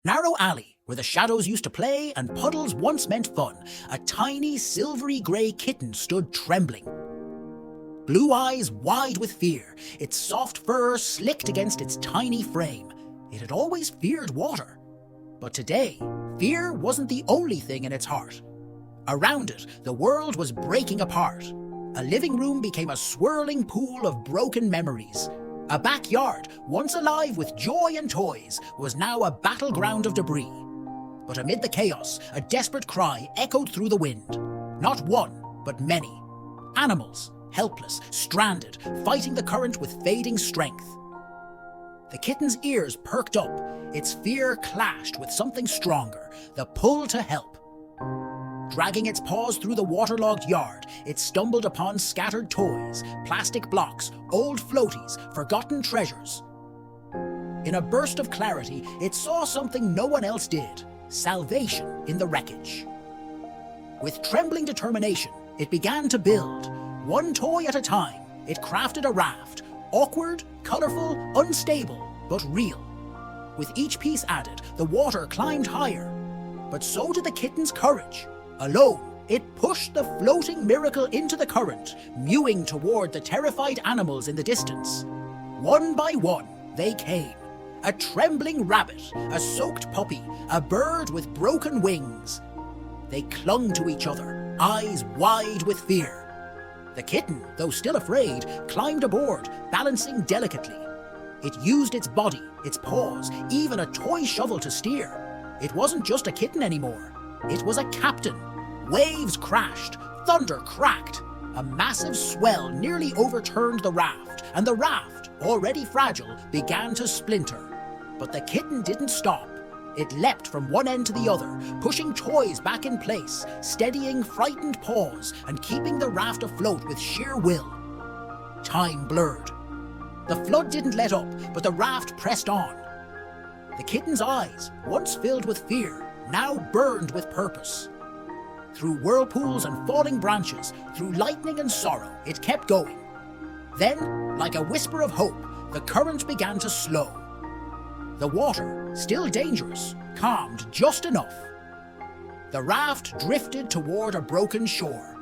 narrow alley where the shadows used to play and puddles once meant fun, a tiny silvery grey kitten stood trembling. Blue eyes wide with fear, its soft fur slicked against its tiny frame. It had always feared water. But today, fear wasn't the only thing in its heart. Around it, the world was breaking apart. A living room became a swirling pool of broken memories. A backyard, once alive with joy and toys, was now a battleground of debris. But amid the chaos, a desperate cry echoed through the wind. Not one, but many. Animals, helpless, stranded, fighting the current with fading strength. The kitten's ears perked up. Its fear clashed with something stronger, the pull to help. Dragging its paws through the waterlogged yard, it stumbled upon scattered toys, plastic blocks, old floaties, forgotten treasures. In a burst of clarity, it saw something no one else did: salvation in the wreckage. With trembling determination, it began to build. One toy at a time, it crafted a raft, awkward, colourful, unstable, but real. With each piece added, the water climbed higher. But so did the kitten's courage. Alone, it pushed the floating miracle into the current, mewing toward the terrified animals in the distance. One by one, they came. A trembling rabbit, a soaked puppy, a bird with broken wings. They clung to each other, eyes wide with fear. The kitten, though still afraid, climbed aboard, balancing delicately. It used its body, its paws, even a toy shovel to steer. It wasn't just a kitten anymore. It was a captain. Waves crashed, thunder cracked. A massive swell nearly overturned the raft, and the raft, already fragile, began to splinter. But the kitten didn't stop. It leapt from one end to the other, pushing toys back in place, steadying frightened paws, and keeping the raft afloat with sheer will. Time blurred. The flood didn't let up, but the raft pressed on. The kitten's eyes, once filled with fear, now burned with purpose. Through whirlpools and falling branches, through lightning and sorrow, it kept going. Then, like a whisper of hope, the current began to slow. The water, still dangerous, calmed just enough. The raft drifted toward a broken shore.